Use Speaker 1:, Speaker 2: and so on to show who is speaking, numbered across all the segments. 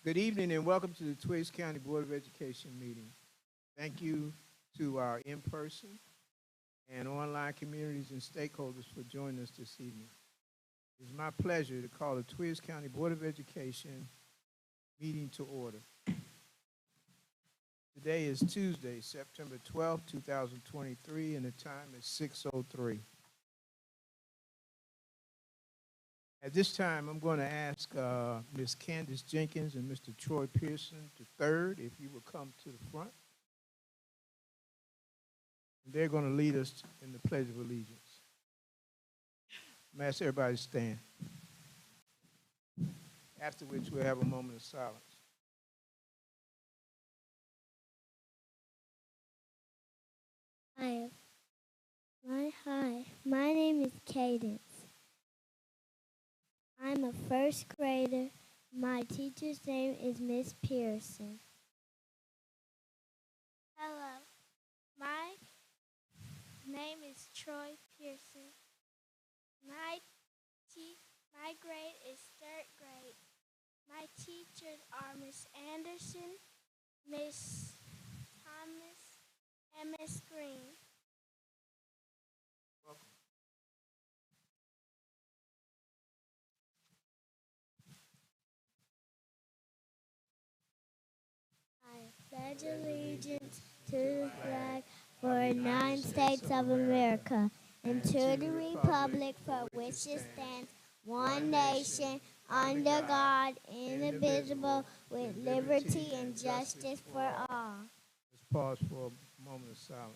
Speaker 1: Good evening and welcome to the Twigs County Board of Education meeting. Thank you to our in-person and online communities and stakeholders for joining us this evening. It is my pleasure to call the Twigs County Board of Education meeting to order. Today is Tuesday, September 12th, 2023, and the time is 6:03. At this time, I'm going to ask Ms. Candace Jenkins and Mr. Troy Pearson III if you will come to the front. And they're going to lead us in the Pledge of Allegiance. I'm ask everybody to stand. After which we'll have a moment of silence.
Speaker 2: Hi, my name is Cadence. I'm a first grader. My teacher's name is Miss Pearson.
Speaker 3: Hello, my name is Troy Pearson. My grade is third grade. My teachers are Miss Anderson, Miss Thomas, and Miss Green.
Speaker 2: I pledge allegiance to the flag for the United States of America and to the republic for which it stands, one nation, under God, indivisible, with liberty and justice for all.
Speaker 1: Let's pause for a moment of silence.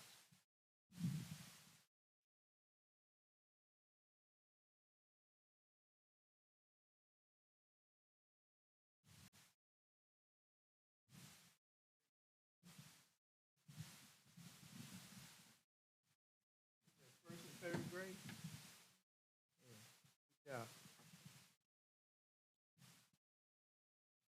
Speaker 1: First and third grade? Yeah.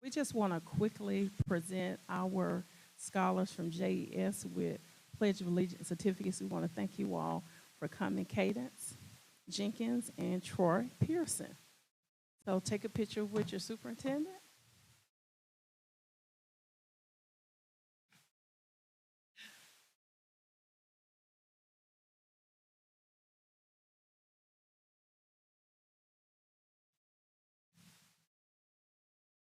Speaker 4: We just want to quickly present our scholars from JES with Pledge of Allegiance certificates. We want to thank you all for coming, Cadence Jenkins and Troy Pearson. So take a picture with your superintendent.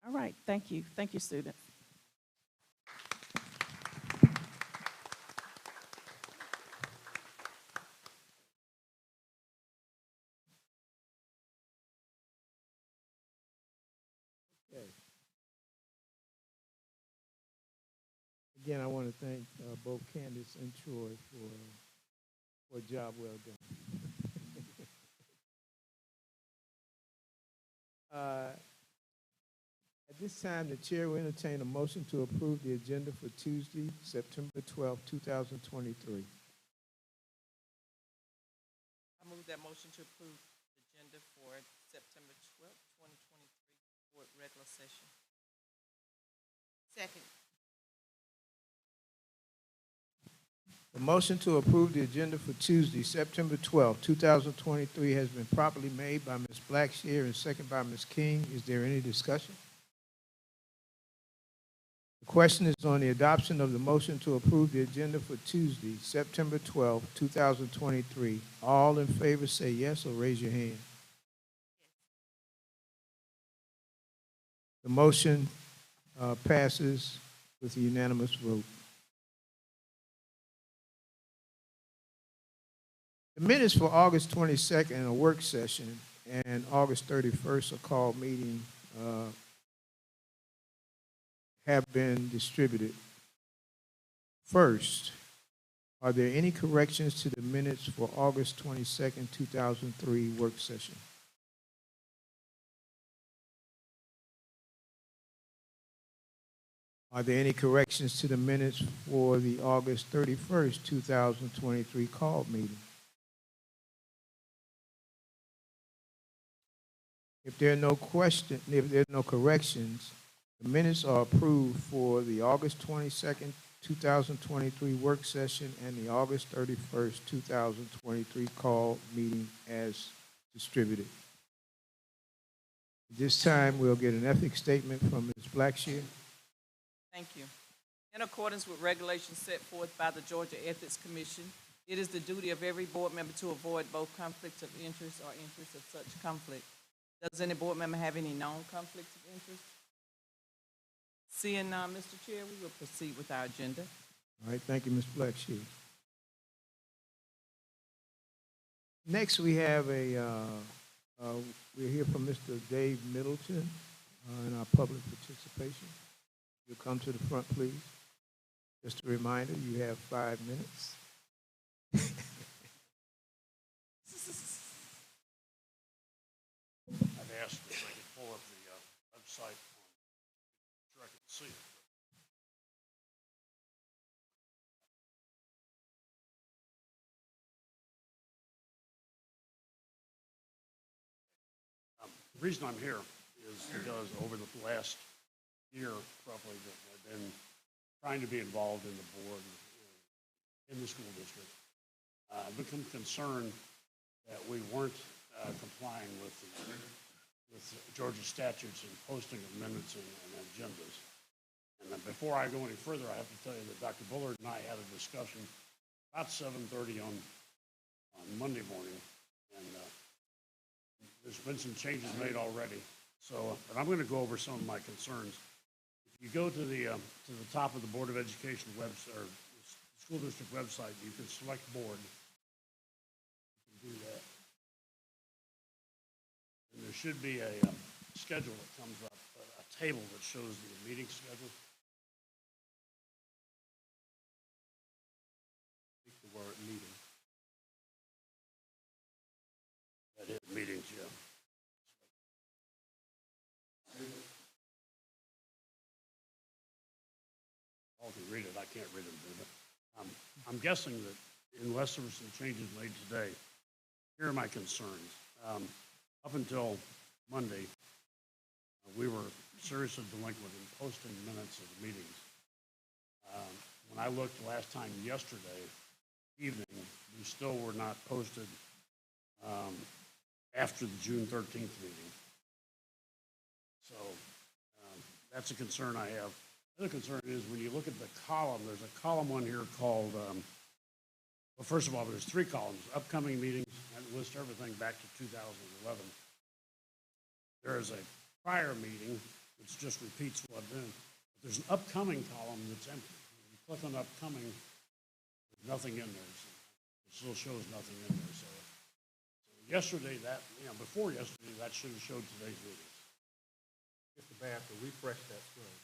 Speaker 4: All right, thank you. Thank you, students.
Speaker 1: Okay. Again, I want to thank both Candace and Troy for a job well done. At this time, the chair will entertain a motion to approve the agenda for Tuesday, September 12th, 2023.
Speaker 5: I move that motion to approve the agenda for September 12th, 2023, board regular session. Second.
Speaker 1: The motion to approve the agenda for Tuesday, September 12th, 2023 has been properly made by Ms. Blackshear and second by Ms. King. Is there any discussion? The question is on the adoption of the motion to approve the agenda for Tuesday, September 12th, 2023. All in favor say yes or raise your hand. The motion passes with a unanimous vote. The minutes for August 22nd, a work session, and August 31st, a call meeting, have been distributed. First, are there any corrections to the minutes for August 22nd, 2003 work session? Are there any corrections to the minutes for the August 31st, 2023 call meeting? If there are no corrections, the minutes are approved for the August 22nd, 2023 work session and the August 31st, 2023 call meeting as distributed. This time, we'll get an ethics statement from Ms. Blackshear.
Speaker 5: Thank you. In accordance with regulations set forth by the Georgia Ethics Commission, it is the duty of every board member to avoid both conflicts of interest or interests of such conflict. Does any board member have any known conflicts of interest? Seeing none, Mr. Chair, we will proceed with our agenda.
Speaker 1: All right, thank you, Ms. Blackshear. Next, we have we'll hear from Mr. Dave Middleton in our public participation. You'll come to the front, please. Just a reminder, you have 5 minutes.
Speaker 6: I've asked if I could pull up the website so I can see it. The reason I'm here is because over the last year, roughly, that I've been trying to be involved in the board in the school district. I've become concerned that we weren't complying with Georgia statutes and posting of minutes and agendas. And then before I go any further, I have to tell you that Dr. Bullard and I had a discussion about 7:30 on Monday morning, and there's been some changes made already. So, but I'm going to go over some of my concerns. If you go to the top of the Board of Education website or school district website, you can select board. You can do that. And there should be a schedule that comes up, a table that shows the meeting schedule. Pick the word meeting. That is meetings, yeah. All can read it. I can't read it. I'm guessing that unless there were some changes made today, here are my concerns. Up until Monday, we were seriously delinquent in posting minutes of the meetings. When I looked last time yesterday evening, we still were not posted after the June 13th meeting. So that's a concern I have. The other concern is when you look at the column, there's a column one here called, well, first of all, there's 3 columns, upcoming meetings, and it lists everything back to 2011. There is a prior meeting, which just repeats what I've done. But there's an upcoming column that's empty. When you click on upcoming, there's nothing in there. So it still shows nothing in there. So yesterday, before yesterday, that should have showed today's meetings.
Speaker 7: Mr. Bass, to refresh that screen.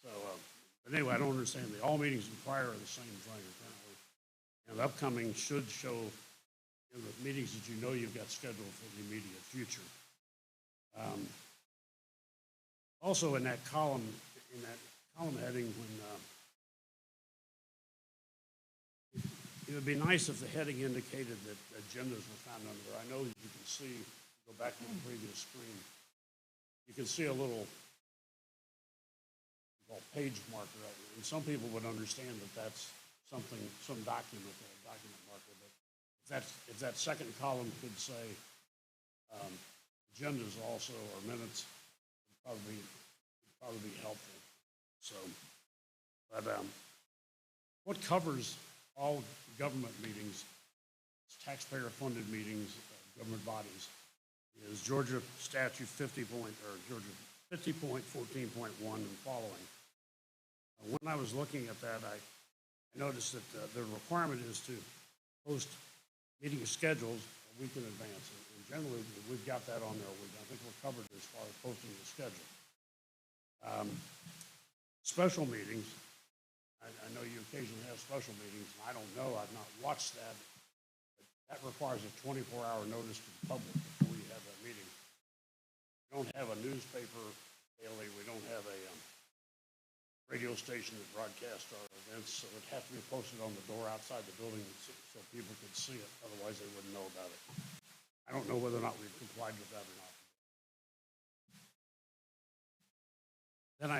Speaker 6: So, but anyway, I don't understand. The all meetings and prior are the same thing, apparently. And the upcoming should show in the meetings that you know you've got scheduled for the immediate future. Also, in that column heading, when it would be nice if the heading indicated that agendas were found under there. I know that you can see, go back to the previous screen, you can see a little page marker right there. And some people would understand that that's something, some document marker. But if that second column could say agendas also or minutes, would probably be helpful. So, but what covers all government meetings, taxpayer-funded meetings, government bodies, is Georgia Statute 50.14.1 and following. When I was looking at that, I noticed that the requirement is to post meeting schedules a week in advance. And generally, we've got that on there. I think we're covered as far as posting the schedule. Special meetings, I know you occasionally have special meetings, and I don't know, I've not watched that. But that requires a 24-hour notice to the public before you have that meeting. We don't have a newspaper daily. We don't have a radio station that broadcasts our events, so it has to be posted on the door outside the building so people can see it. Otherwise, they wouldn't know about it. I don't know whether or not we've complied with that or not. Then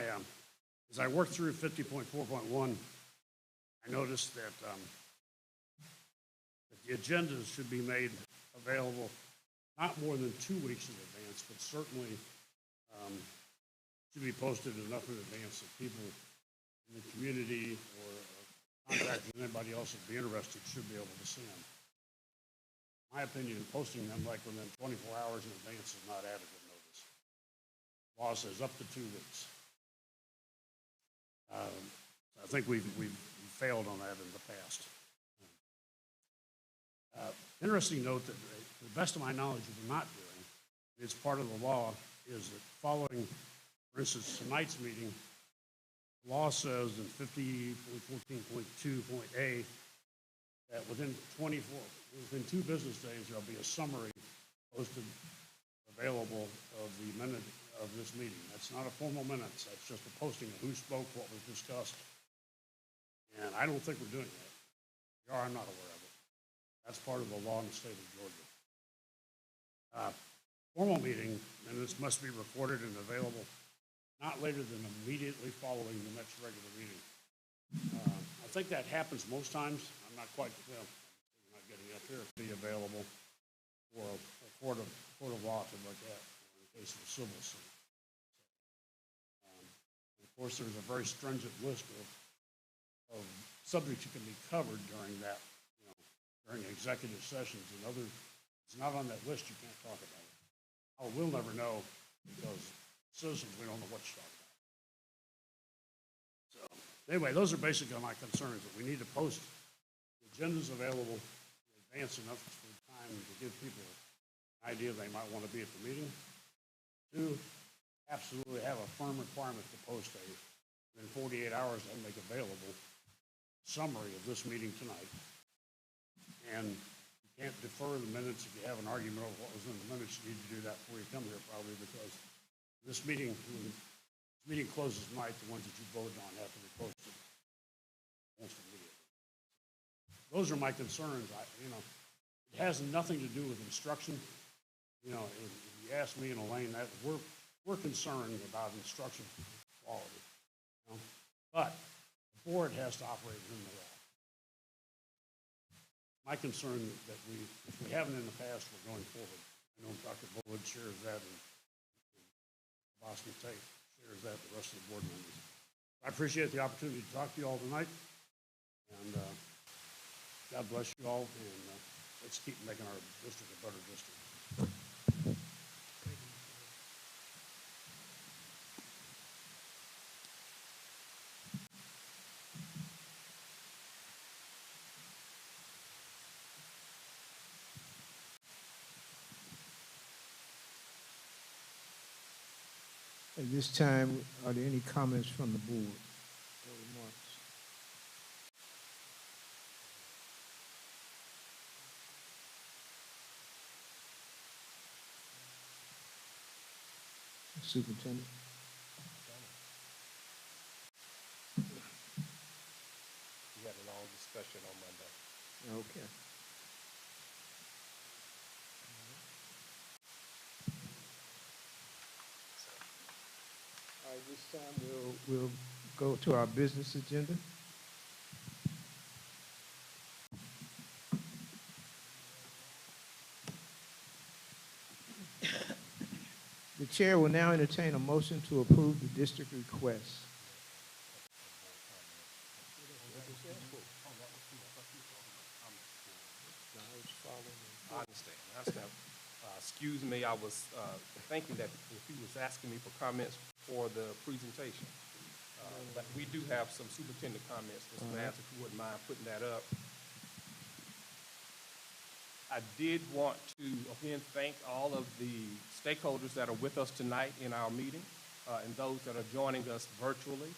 Speaker 6: as I worked through 50.4.1, I noticed that The agendas should be made available not more than 2 weeks in advance, but certainly should be posted enough in advance that people in the community or contacting anybody else that'd be interested should be able to see them. My opinion, posting them like within 24 hours in advance is not adequate notice. Law says up to 2 weeks. I think we've failed on that in the past. Interesting note that, to the best of my knowledge, we're not doing, it's part of the law, is that following, for instance, tonight's meeting, the law says in 50.14.2.a that within 2 business days, there'll be a summary posted available of the minute of this meeting. That's not a formal minutes. That's just a posting of who spoke, what was discussed. And I don't think we're doing that. If we are, I'm not aware of it. That's part of the law in the state of Georgia. Formal meeting minutes must be recorded and available not later than immediately following the next regular meeting. I think that happens most times. I'm not quite, well, I'm not getting up here. Be available for a court of law to look at in case of a civil suit. Of course, there's a very stringent list of subjects that can be covered during that, during executive sessions and other. It's not on that list. You can't talk about it. We'll never know because citizens, we don't know what to talk about. So anyway, those are basically my concerns, that we need to post the agendas available in advance enough for time to give people an idea they might want to be at the meeting. 2, absolutely have a firm requirement to post in 48 hours and make available summary of this meeting tonight. And you can't defer the minutes if you have an argument over what was in the minutes. You need to do that before you come here, probably, because this meeting, when this meeting closes tonight, the ones that you voted on have to be posted almost immediately. Those are my concerns. It has nothing to do with instruction. If you ask me and Elaine, that we're concerned about instruction quality. But the board has to operate within the law. My concern that if we haven't in the past, we're going forward. I know Dr. Bullitt shares that, and Boston Tate shares that, the rest of the board members. I appreciate the opportunity to talk to you all tonight, and God bless you all, and let's keep making our district a better district.
Speaker 1: At this time, are there any comments from the board or remarks? Superintendent?
Speaker 7: We had a long discussion on Monday.
Speaker 1: Okay. All right, this time we'll go to our business agenda. The chair will now entertain a motion to approve the district request.
Speaker 7: I understand. Excuse me, I was thinking that if he was asking me for comments for the presentation. But we do have some superintendent comments, Mr. Vance, if you wouldn't mind putting that up. I did want to, again, thank all of the stakeholders that are with us tonight in our meeting and those that are joining us virtually.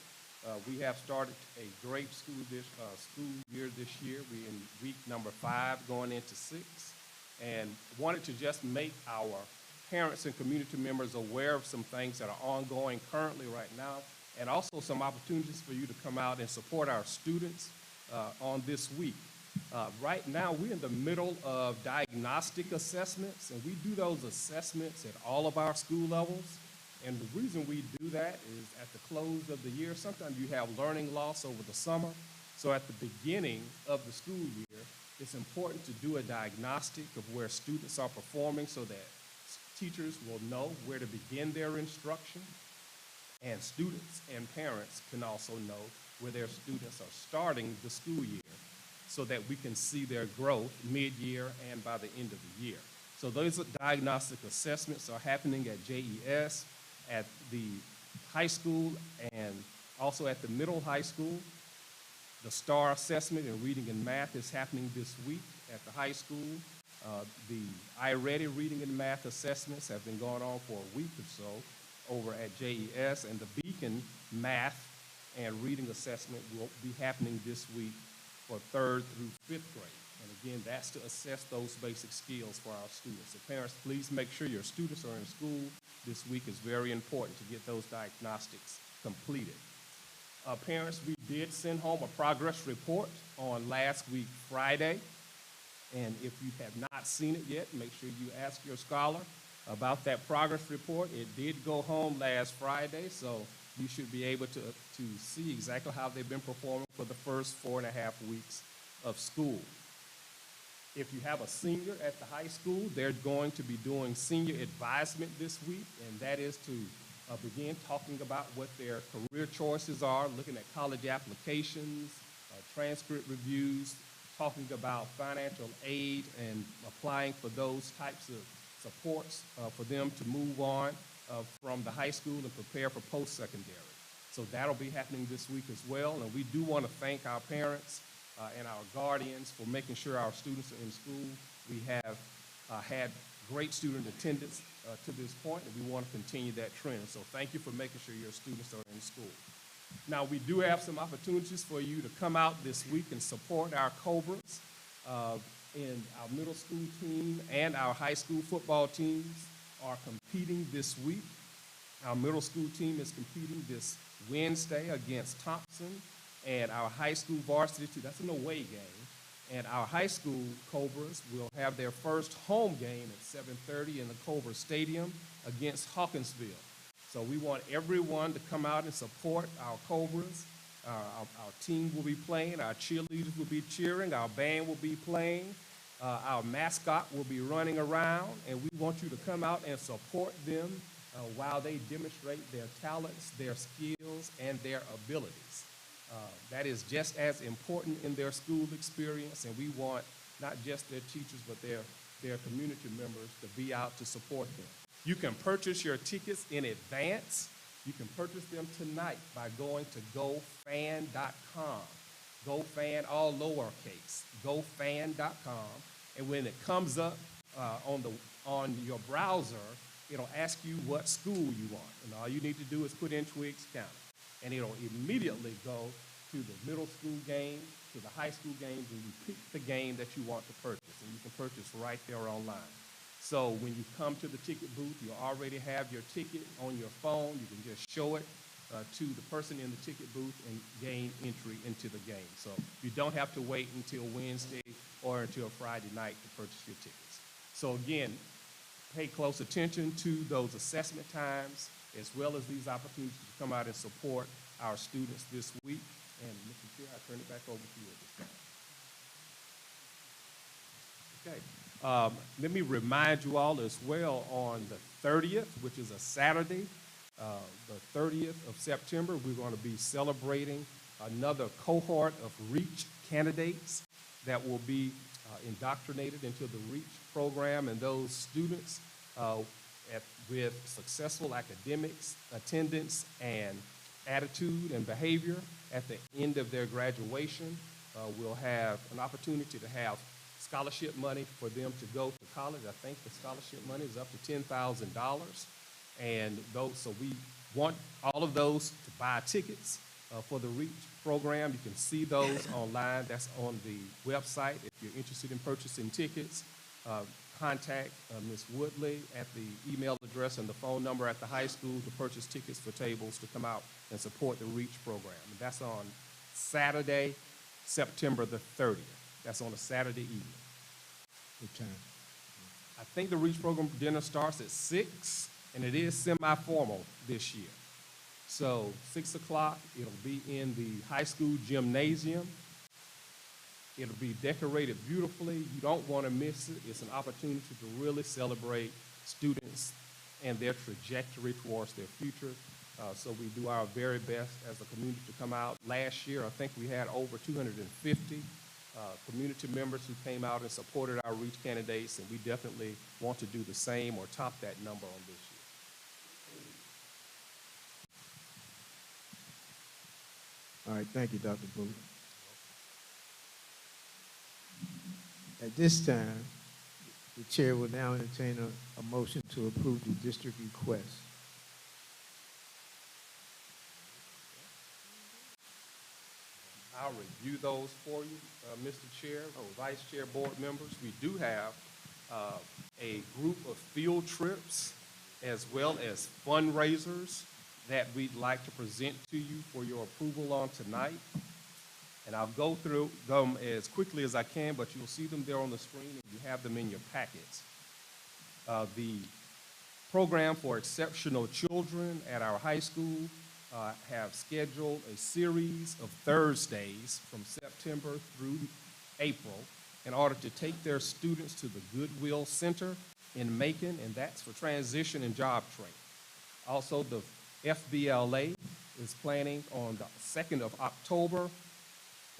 Speaker 7: We have started a great school year this year. We're in week number 5, going into 6, and wanted to just make our parents and community members aware of some things that are ongoing currently right now, and also some opportunities for you to come out and support our students on this week. Right now, we're in the middle of diagnostic assessments, and we do those assessments at all of our school levels. And the reason we do that is at the close of the year, sometimes you have learning loss over the summer. So at the beginning of the school year, It's important to do a diagnostic of where students are performing so that teachers will know where to begin their instruction, and students and parents can also know where their students are starting the school year so that we can see their growth mid-year and by the end of the year. So those diagnostic assessments are happening at JES, at the high school, and also at the middle high school. The STAR assessment in reading and math is happening this week at the high school. The iReady reading and math assessments have been going on for a week or so over at JES, and the Beacon math and reading assessment will be happening this week for 3rd through 5th grade. And again, that's to assess those basic skills for our students. So parents, please make sure your students are in school this week. It's very important to get those diagnostics completed. Parents, we did send home a progress report on last week, Friday. And if you have not seen it yet, make sure you ask your scholar about that progress report. It did go home last Friday, so you should be able to see exactly how they've been performing for the first 4.5 weeks of school. If you have a senior at the high school, they're going to be doing senior advisement this week, and that is to begin talking about what their career choices are, looking at college applications, transcript reviews, talking about financial aid and applying for those types of supports for them to move on from the high school and prepare for post-secondary. So that'll be happening this week as well, and we do want to thank our parents and our guardians for making sure our students are in school. We have had great student attendance to this point, and we want to continue that trend. So thank you for making sure your students are in school. Now, we do have some opportunities for you to come out this week and support our Cobras. In our middle school team and our high school football teams are competing this week. Our middle school team is competing this Wednesday against Thompson, and our high school varsity team, that's an away game. And our high school Cobras will have their first home game at 7:30 in the Cobra Stadium against Hawkinsville. So we want everyone to come out and support our Cobras. Our team will be playing, our cheerleaders will be cheering, our band will be playing, our mascot will be running around, and we want you to come out and support them while they demonstrate their talents, their skills, and their abilities. That is just as important in their school experience, and we want not just their teachers, but their community members to be out to support them. You can purchase your tickets in advance. You can purchase them tonight by going to gofan.com. GoFan, all lowercase, gofan.com. And when it comes up on your browser, it'll ask you what school you want. And all you need to do is put in Twiggs County. And it'll immediately go to the middle school game, to the high school games, and you pick the game that you want to purchase. And you can purchase right there online. So when you come to the ticket booth, you already have your ticket on your phone. You can just show it to the person in the ticket booth and gain entry into the game. So you don't have to wait until Wednesday or until Friday night to purchase your tickets. So again, pay close attention to those assessment times as well as these opportunities to come out and support our students this week. And Mr. Chair, I turn it back over to you at this time. Okay. Let me remind you all as well, on the 30th, which is a Saturday, the 30th of September, we're going to be celebrating another cohort of REACH candidates that will be indoctrinated into the REACH program, and those students with successful academics, attendance, and attitude and behavior at the end of their graduation will have an opportunity to have scholarship money for them to go to college. I think the scholarship money is up to $10,000. And so we want all of those to buy tickets for the REACH program. You can see those online. That's on the website. If you're interested in purchasing tickets, contact Ms. Woodley at the email address and the phone number at the high school to purchase tickets for tables to come out and support the REACH program. And that's on Saturday, September the 30th. That's on a Saturday evening.
Speaker 1: Good time.
Speaker 7: I think the REACH program dinner starts at 6, and it is semi-formal this year. So 6 o'clock, it'll be in the high school gymnasium. It'll be decorated beautifully. You don't want to miss it. It's an opportunity to really celebrate students and their trajectory towards their future. So we do our very best as a community to come out. Last year, I think we had over 250 community members who came out and supported our REACH candidates, and we definitely want to do the same or top that number on this year.
Speaker 1: All right, thank you, Dr. Booth. At this time, the chair will now entertain a motion to approve the district request.
Speaker 7: I'll review those for you, Mr. Chair, Vice Chair, board members. We do have a group of field trips as well as fundraisers that we'd like to present to you for your approval on tonight. And I'll go through them as quickly as I can, but you'll see them there on the screen and you have them in your packets. The program for exceptional children at our high school have scheduled a series of Thursdays from September through April in order to take their students to the Goodwill Center in Macon, and that's for transition and job training. Also, the FBLA is planning on the 2nd of October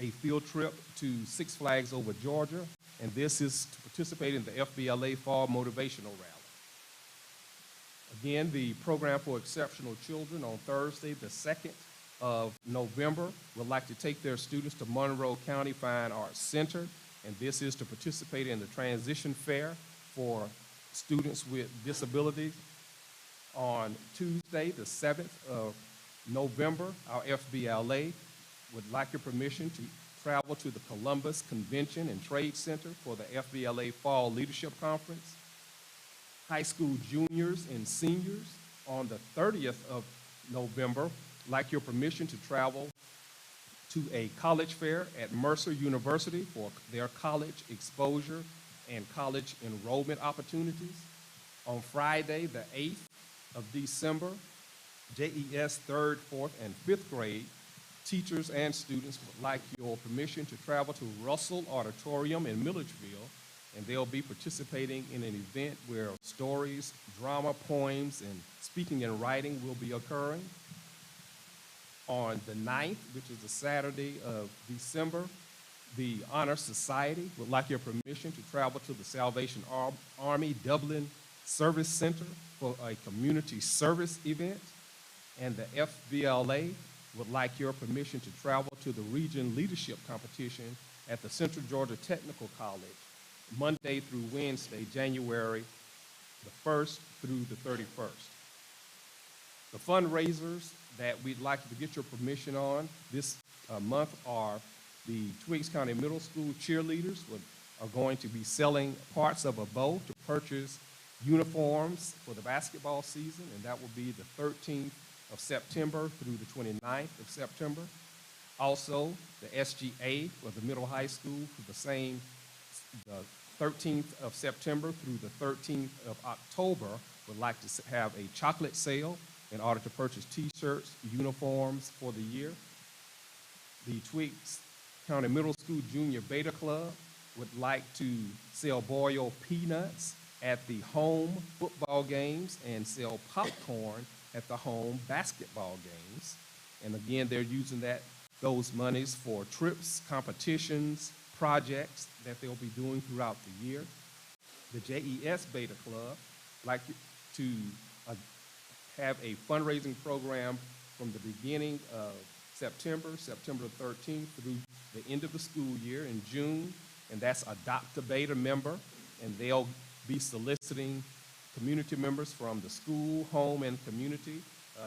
Speaker 7: a field trip to Six Flags Over Georgia, and this is to participate in the FBLA Fall Motivational Rally. Again, the program for exceptional children on Thursday, the 2nd of November, would like to take their students to Monroe County Fine Arts Center, and this is to participate in the transition fair for students with disabilities. On Tuesday, the 7th of November, our FBLA would like your permission to travel to the Columbus Convention and Trade Center for the FBLA Fall Leadership Conference. High school juniors and seniors on the 30th of November would like your permission to travel to a college fair at Mercer University for their college exposure and college enrollment opportunities. On Friday, the 8th of December, JES 3rd, 4th, and 5th grade teachers and students would like your permission to travel to Russell Auditorium in Milledgeville, and they'll be participating in an event where stories, drama, poems, and speaking and writing will be occurring. On the 9th, which is the Saturday of December, the Honor Society would like your permission to travel to the Salvation Army Dublin Service Center for a community service event, and the FBLA would like your permission to travel to the Region Leadership Competition at the Central Georgia Technical College, Monday through Wednesday, January the 1st through the 31st. The fundraisers that we'd like to get your permission on this month are the Twiggs County Middle School cheerleaders are going to be selling parts of a bow to purchase uniforms for the basketball season, and that will be the 13th of September through the 29th of September. Also, the SGA for the middle high school for the 13th of September through the 13th of October would like to have a chocolate sale in order to purchase t-shirts, uniforms for the year. The Twiggs County Middle School Junior Beta Club would like to sell boiled peanuts at the home football games and sell popcorn at the home basketball games. And again, they're using those monies for trips, competitions, projects that they'll be doing throughout the year. The JES Beta Club like to have a fundraising program from the beginning of September 13th through the end of the school year in June, and that's Adopt a Beta member, and they'll be soliciting community members from the school, home, and community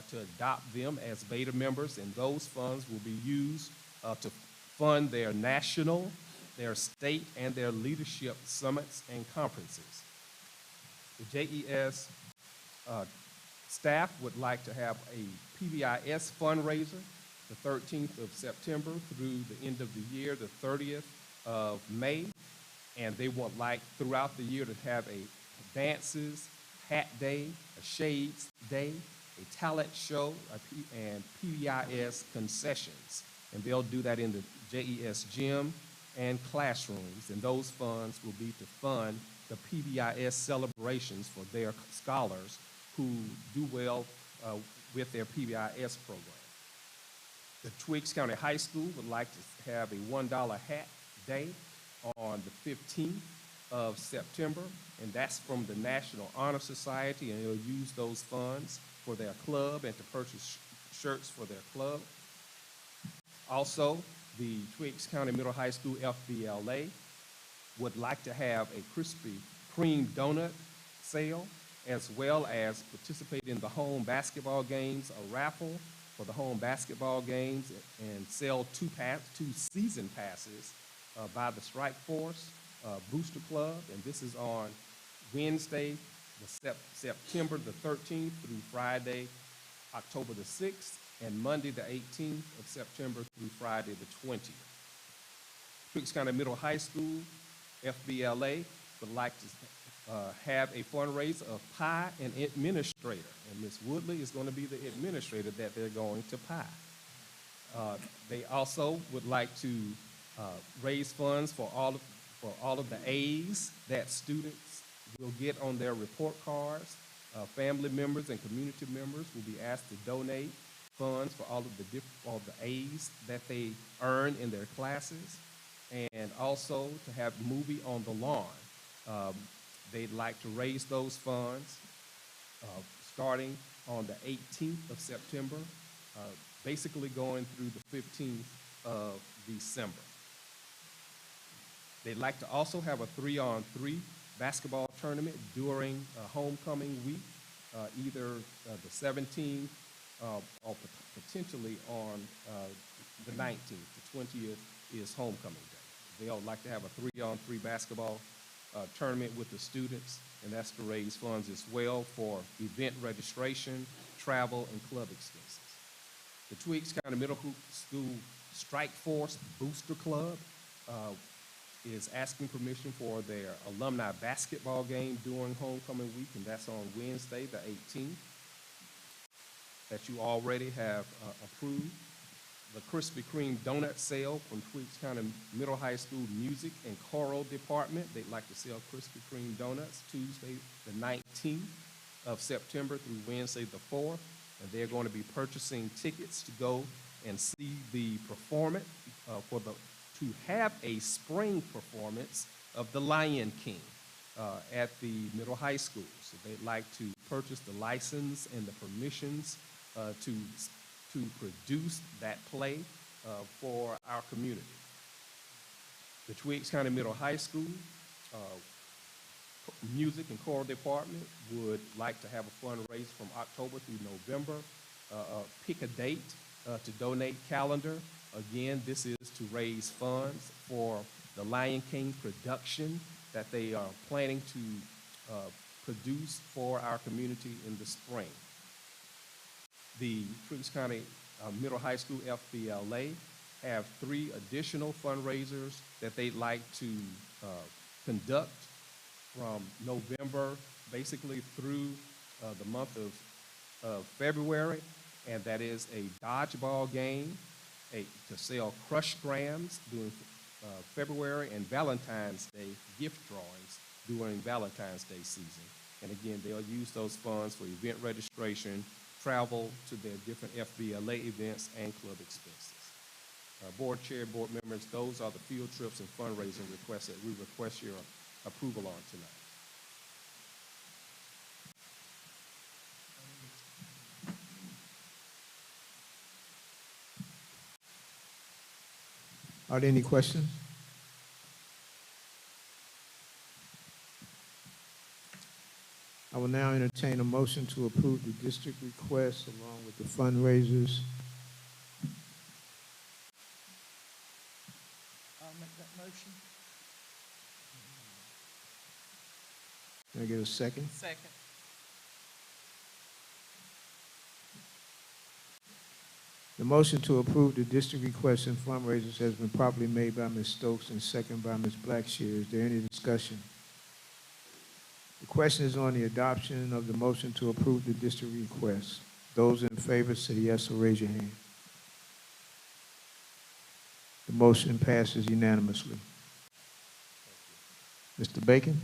Speaker 7: to adopt them as Beta members, and those funds will be used to fund their national, their state, and their leadership summits and conferences. The JES staff would like to have a PBIS fundraiser the 13th of September through the end of the year, the 30th of May, and they would like throughout the year to have a dances, hat day, a shades day, a talent show, and PBIS concessions. And they'll do that in the JES gym and classrooms, and those funds will be to fund the PBIS celebrations for their scholars who do well with their PBIS program. The Twiggs County High School would like to have a $1 hat day on the 15th of September, and that's from the National Honor Society, and they'll use those funds for their club and to purchase shirts for their club. Also, the Twiggs County Middle High School FBLA would like to have a Krispy Kreme donut sale, as well as participate in the home basketball games, a raffle for the home basketball games, and sell two season passes by the Strike Force Booster Club, and this is on Wednesday, September the 13th through Friday, October the 6th, and Monday the 18th of September through Friday the 20th. Twiggs County Middle High School, FBLA, would like to have a fundraiser of pie and administrator, and Ms. Woodley is going to be the administrator that they're going to pie. They also would like to raise funds for all of the A's that students will get on their report cards. Family members and community members will be asked to donate funds for all of the A's that they earn in their classes, and also to have movie on the lawn. They'd like to raise those funds starting on the 18th of September, basically going through the 15th of December. They'd like to also have a 3-on-3 basketball tournament during homecoming week, either the 17th or potentially on the 19th. The 20th is homecoming day. They would like to have a 3-on-3 basketball tournament with the students, and that's to raise funds as well for event registration, travel, and club expenses. The Twiggs County Middle School Strike Force Booster Club is asking permission for their alumni basketball game during homecoming week, and that's on Wednesday, the 18th, that you already have approved. The Krispy Kreme donut sale from Twiggs County Middle High School Music and Choral Department. They'd like to sell Krispy Kreme donuts Tuesday, the 19th of September through Wednesday, the 4th, and they're going to be purchasing tickets to go and see the performance to have a spring performance of The Lion King at the middle high school. So they'd like to purchase the license and the permissions to produce that play for our community. The Twiggs County Middle High School Music and Choral Department would like to have a fundraiser from October through November. Pick a date to donate calendar. Again, this is to raise funds for the Lion King production that they are planning to produce for our community in the spring. The Twiggs County Middle High School FBLA have 3 additional fundraisers that they'd like to conduct from November basically through the month of February, and that is a dodgeball game, to sell Crush Grams during February, and Valentine's Day gift drawings during Valentine's Day season. And again, they'll use those funds for event registration, travel to their different FBLA events, and club expenses. Board Chair, board members, those are the field trips and fundraising requests that we request your approval on tonight.
Speaker 1: Are there any questions? I will now entertain a motion to approve the district request along with the fundraisers.
Speaker 5: I'll make that motion.
Speaker 1: Can I get a second?
Speaker 5: Second.
Speaker 1: The motion to approve the district request and fundraisers has been properly made by Ms. Stokes and second by Ms. Blackshear. Is there any discussion? The question is on the adoption of the motion to approve the district request. Those in favor say yes or raise your hand. The motion passes unanimously. Mr. Bacon?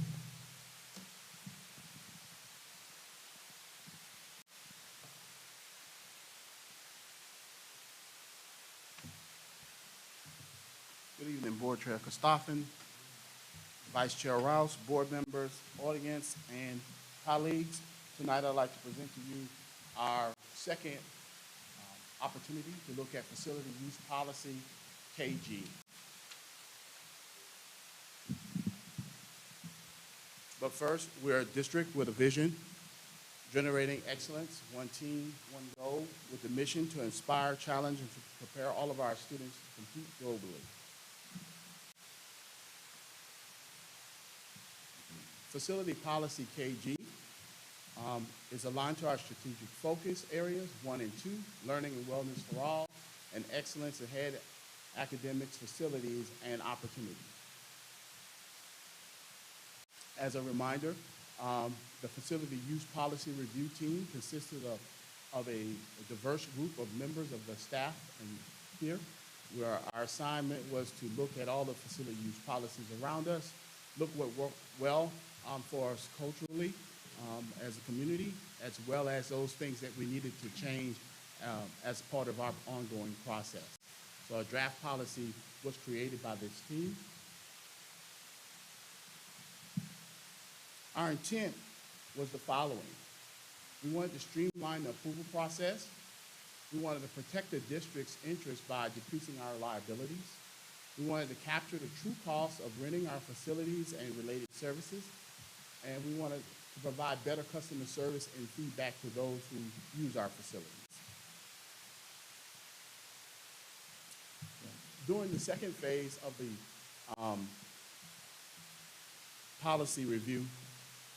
Speaker 8: Good evening, Board Chair Christoffen, Vice Chair Rouse, board members, audience, and colleagues. Tonight, I'd like to present to you our second opportunity to look at facility use policy, KG. But first, we're a district with a vision, generating excellence, one team, one goal, with the mission to inspire, challenge, and to prepare all of our students to compete globally. Facility policy KG is aligned to our strategic focus areas, 1 and 2, learning and wellness for all, and excellence ahead academics, facilities, and opportunities. As a reminder, the facility use policy review team consisted of a diverse group of members of the staff and here, where our assignment was to look at all the facility use policies around us, look what worked well for us culturally as a community, as well as those things that we needed to change as part of our ongoing process. So a draft policy was created by this team. Our intent was the following. We wanted to streamline the approval process. We wanted to protect the district's interests by decreasing our liabilities. We wanted to capture the true costs of renting our facilities and related services. And we wanted to provide better customer service and feedback to those who use our facilities. During the second phase of the policy review,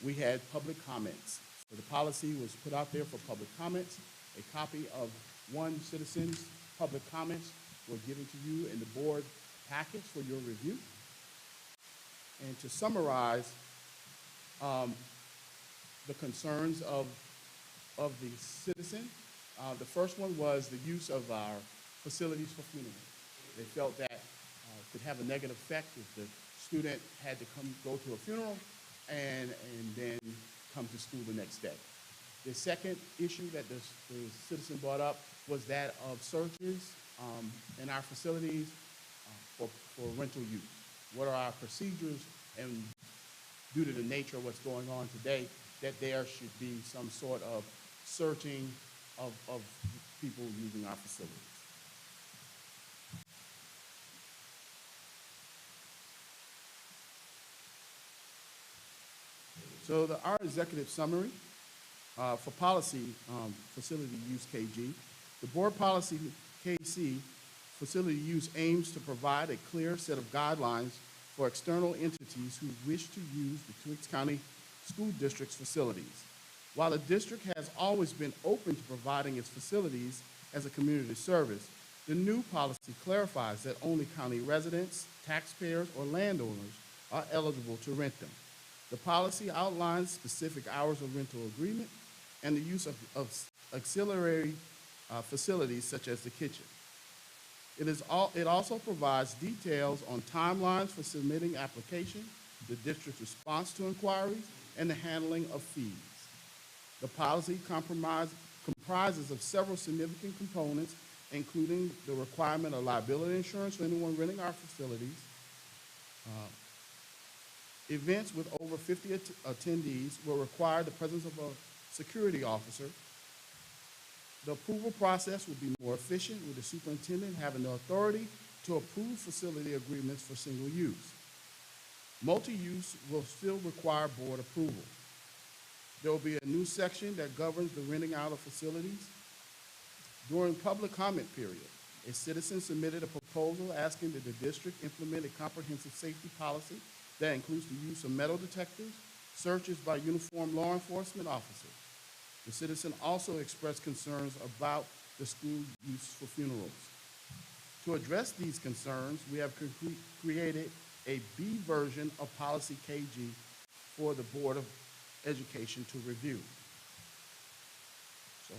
Speaker 8: we had public comments. So the policy was put out there for public comments. A copy of one citizen's public comments were given to you in the board package for your review. And to summarize the concerns of the citizen, the first one was the use of our facilities for funerals. They felt that could have a negative effect if the student had to go to a funeral and then come to school the next day. The second issue that the citizen brought up was that of searches in our facilities for rental use. What are our procedures, and due to the nature of what's going on today, that there should be some sort of searching of people using our facilities. So our executive summary for policy facility use KG, the board policy KC facility use aims to provide a clear set of guidelines for external entities who wish to use the Twiggs County School District's facilities. While the district has always been open to providing its facilities as a community service, the new policy clarifies that only county residents, taxpayers, or landowners are eligible to rent them. The policy outlines specific hours of rental agreement and the use of auxiliary facilities such as the kitchen. It also provides details on timelines for submitting application, the district's response to inquiries, and the handling of fees. The policy comprises of several significant components, including the requirement of liability insurance for anyone renting our facilities, events with over 50 attendees will require the presence of a security officer. The approval process will be more efficient, with the superintendent having the authority to approve facility agreements for single use. Multi-use will still require board approval. There will be a new section that governs the renting out of facilities. During public comment period, a citizen submitted a proposal asking that the district implement a comprehensive safety policy that includes the use of metal detectors, searches by uniformed law enforcement officers. The citizen also expressed concerns about the school use for funerals. To address these concerns, we have created a B version of Policy KG for the Board of Education to review. So,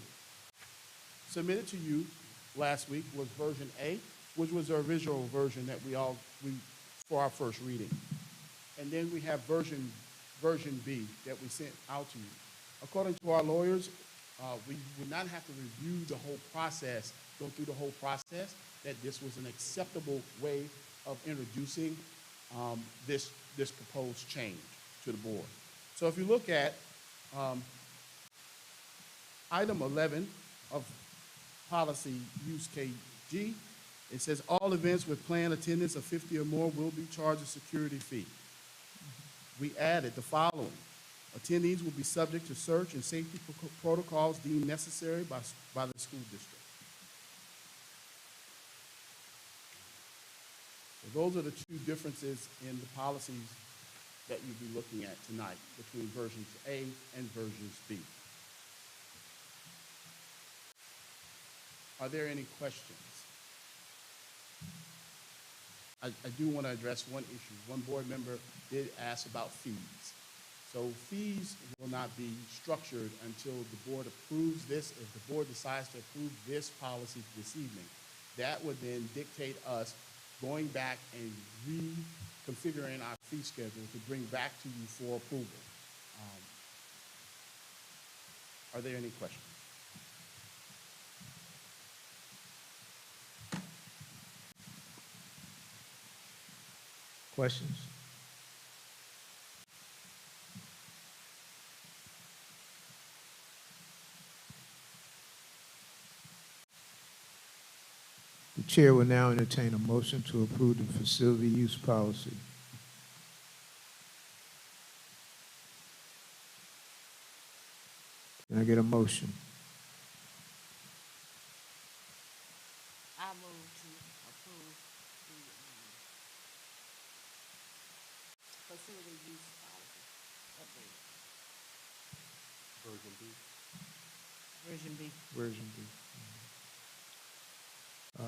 Speaker 8: submitted to you last week was version A. which was the original version that we for our first reading. And then we have version B that we sent out to you. According to our lawyers, we would not have to review the whole process, go through the whole process, that this was an acceptable way of introducing this proposed change to the board. So if you look at item 11 of policy use KG, it says all events with planned attendance of 50 or more will be charged a security fee. We added the following. Attendees will be subject to search and safety protocols deemed necessary by the school district. So those are the two differences in the policies that you'll be looking at tonight between versions A and versions B. Are there any questions? I do want to address one issue. One board member did ask about fees. So fees will not be structured until the board approves this. If the board decides to approve this policy this evening, that would then dictate us going back and reconfiguring our fee schedule to bring back to you for approval. Are there any questions?
Speaker 1: Questions? The chair will now entertain a motion to approve the facility use policy. Can I get a motion?
Speaker 5: I move to approve the facility use policy update.
Speaker 6: Version B.
Speaker 5: Version B.
Speaker 1: Version B.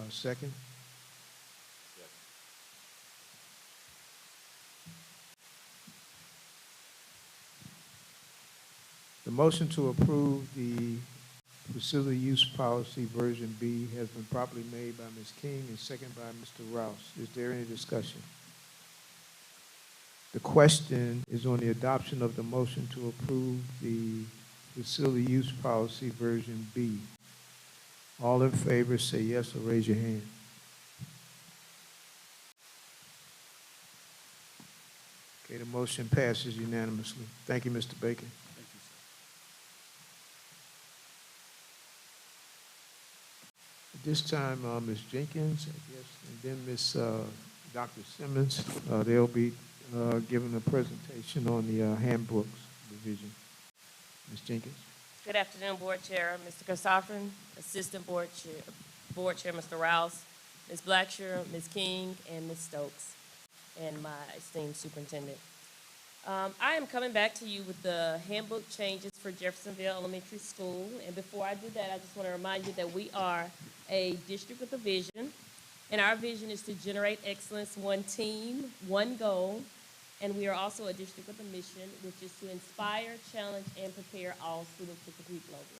Speaker 1: Second? The motion to approve the facility use policy version B has been properly made by Ms. King and seconded by Mr. Rouse. Is there any discussion? The question is on the adoption of the motion to approve the facility use policy version B. All in favor say yes or raise your hand. Okay, the motion passes unanimously. Thank you, Mr. Baker.
Speaker 8: Thank you, sir.
Speaker 1: At this time, Ms. Jenkins, I guess, and then Ms. Dr. Simmons, they'll be giving a presentation on the handbooks revision. Ms. Jenkins.
Speaker 9: Good afternoon, Board Chair, Mr. Christopher, Assistant Board Chair, Mr. Rouse, Ms. Blackshear, Ms. King, and Ms. Stokes, and my esteemed superintendent. I am coming back to you with the handbook changes for Jeffersonville Elementary School. And before I do that, I just want to remind you that we are a district with a vision, and our vision is to generate excellence, one team, one goal. And we are also a district with a mission, which is to inspire, challenge, and prepare all students to compete globally.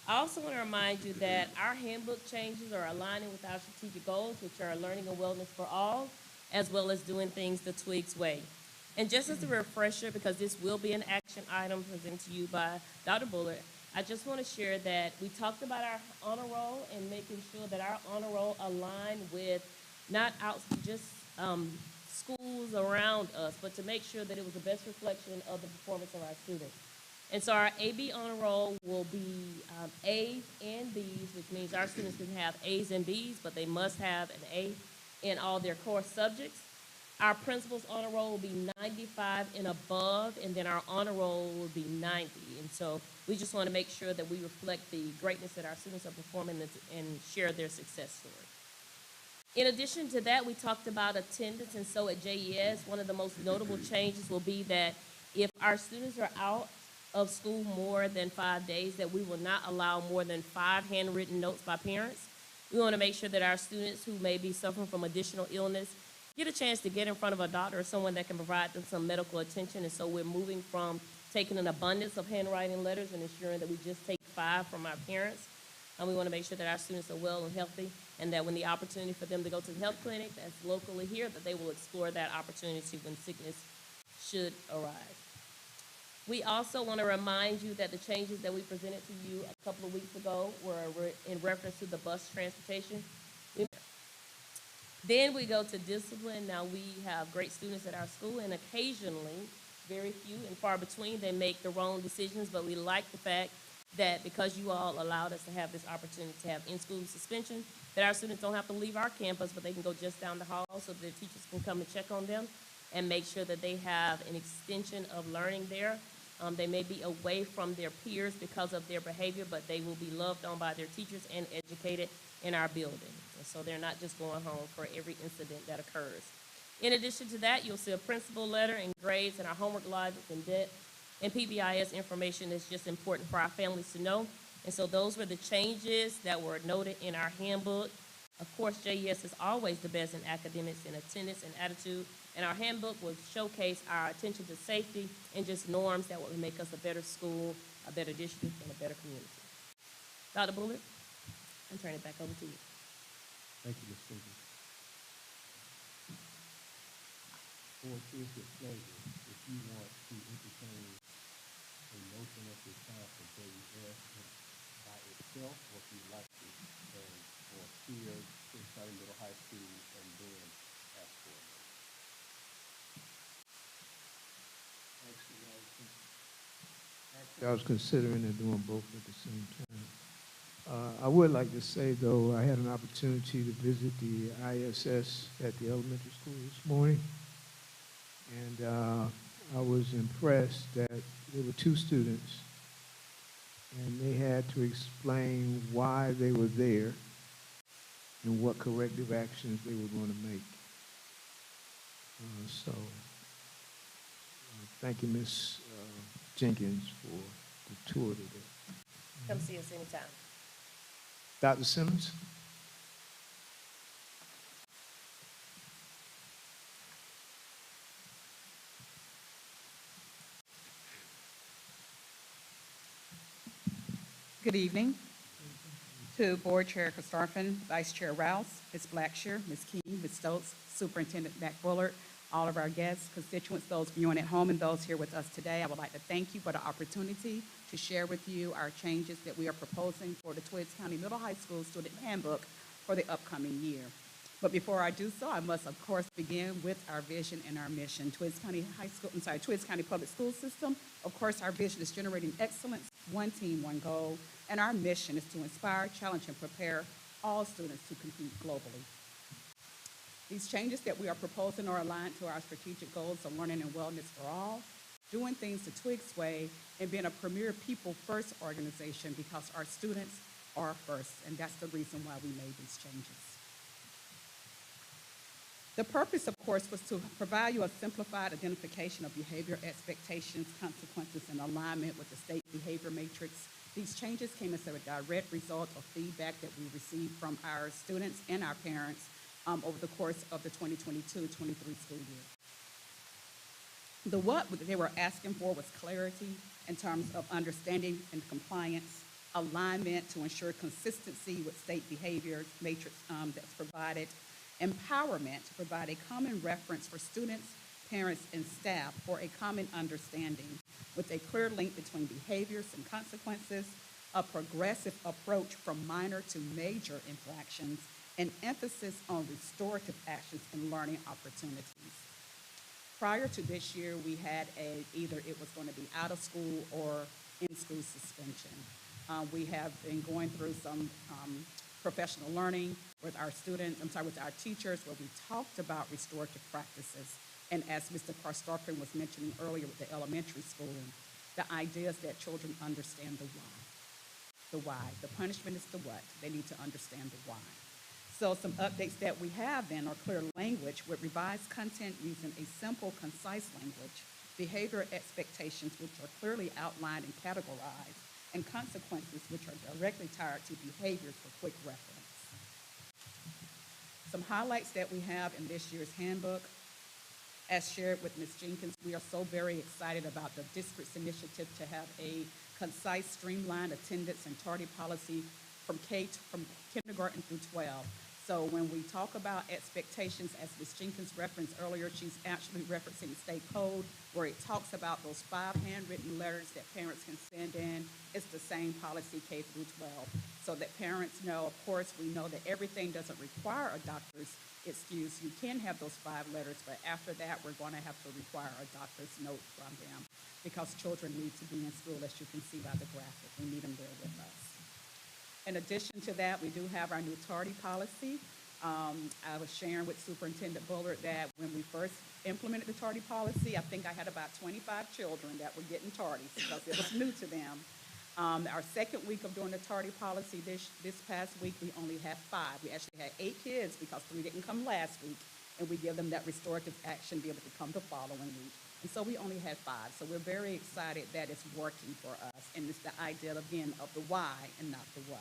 Speaker 9: I also want to remind you that our handbook changes are aligning with our strategic goals, which are learning and wellness for all, as well as doing things the Twigs way. And just as a refresher, because this will be an action item presented to you by Dr. Bullard, I just want to share that we talked about our honor roll and making sure that our honor roll align with not just schools around us, but to make sure that it was the best reflection of the performance of our students. And so our AB honor roll will be A's and B's, which means our students can have A's and B's, but they must have an A in all their core subjects. Our principal's honor roll will be 95 and above, and then our honor roll will be 90. And so we just want to make sure that we reflect the greatness that our students are performing and share their success story. In addition to that, we talked about attendance, and so at JES, one of the most notable changes will be that if our students are out of school more than 5 days, that we will not allow more than 5 handwritten notes by parents. We want to make sure that our students who may be suffering from additional illness get a chance to get in front of a doctor or someone that can provide them some medical attention, and so we're moving from taking an abundance of handwriting letters and ensuring that we just take 5 from our parents. We want to make sure that our students are well and healthy, and that when the opportunity for them to go to the health clinic that's locally here, that they will explore that opportunity when sickness should arise. We also want to remind you that the changes that we presented to you a couple of weeks ago were in reference to the bus transportation. Then we go to discipline. Now, we have great students at our school, and occasionally, very few and far between, they make the wrong decisions, but we like the fact that because you all allowed us to have this opportunity to have in-school suspension, that our students don't have to leave our campus, but they can go just down the hall so their teachers can come and check on them and make sure that they have an extension of learning there. They may be away from their peers because of their behavior, but they will be loved on by their teachers and educated in our building. And so they're not just going home for every incident that occurs. In addition to that, you'll see a principal letter and grades and our homework logic and debt and PBIS information is just important for our families to know. And so those were the changes that were noted in our handbook. Of course, JES is always the best in academics and attendance and attitude. And our handbook will showcase our attention to safety and just norms that will make us a better school, a better district, and a better community. Dr. Bullard, I'm turning it back over to you.
Speaker 10: Thank you, Ms. Stevens. Board, here's your pleasure. If you want to entertain a motion at this time for JES by itself, or if you'd like to stand for here, starting middle high school, and then ask for it.
Speaker 1: I was considering doing both at the same time. I would like to say, though, I had an opportunity to visit the ISS at the elementary school this morning, and I was impressed that there were two students, and they had to explain why they were there and what corrective actions they were going to make. Thank you, Ms. Jenkins, for the tour today.
Speaker 9: Come see us anytime.
Speaker 1: Dr. Simmons?
Speaker 11: Good evening to Board Chair Kostarfin, Vice Chair Rouse, Ms. Blackshear, Ms. King, Ms. Stokes, Superintendent Mac Bullard, all of our guests, constituents, those viewing at home, and those here with us today. I would like to thank you for the opportunity to share with you our changes that we are proposing for the Twiggs County Middle High School Student Handbook for the upcoming year. But before I do so, I must, of course, begin with our vision and our mission. Twiggs County Public School System, of course, our vision is generating excellence, one team, one goal, and our mission is to inspire, challenge, and prepare all students to compete globally. These changes that we are proposing are aligned to our strategic goals of learning and wellness for all, doing things the Twiggs way, and being a premier people-first organization because our students are first, and that's the reason why we made these changes. The purpose, of course, was to provide you a simplified identification of behavior expectations, consequences, and alignment with the state behavior matrix. These changes came as a direct result of feedback that we received from our students and our parents over the course of the 2022-23 school year. The what they were asking for was clarity in terms of understanding and compliance, alignment to ensure consistency with state behavior matrix that's provided, empowerment to provide a common reference for students, parents, and staff for a common understanding with a clear link between behaviors and consequences, a progressive approach from minor to major infractions, and emphasis on restorative actions and learning opportunities. Prior to this year, we had either it was going to be out of school or in-school suspension. We have been going through some professional learning with our students, with our teachers, where we talked about restorative practices. And as Mr. Kostarfin was mentioning earlier with the elementary school, the idea is that children understand the why. The why. The punishment is the what. They need to understand the why. So some updates that we have then are clear language with revised content using a simple, concise language, behavior expectations which are clearly outlined and categorized, and consequences which are directly tied to behaviors for quick reference. Some highlights that we have in this year's handbook. As shared with Ms. Jenkins, we are so very excited about the district's initiative to have a concise, streamlined attendance and tardy policy from kindergarten through 12. So when we talk about expectations, as Ms. Jenkins referenced earlier, she's actually referencing state code where it talks about those 5 handwritten letters that parents can send in. It's the same policy K through 12. So that parents know, of course, we know that everything doesn't require a doctor's excuse. You can have those 5 letters, but after that, we're going to have to require a doctor's note from them because children need to be in school, as you can see by the graphic. We need them there with us. In addition to that, we do have our new tardy policy. I was sharing with Superintendent Bullard that when we first implemented the tardy policy, I think I had about 25 children that were getting tardies because it was new to them. Our second week of doing the tardy policy this past week, we only had 5. We actually had 8 kids because 3 didn't come last week, and we give them that restorative action to be able to come the following week. And so we only had 5. So we're very excited that it's working for us, and it's the idea, again, of the why and not the what.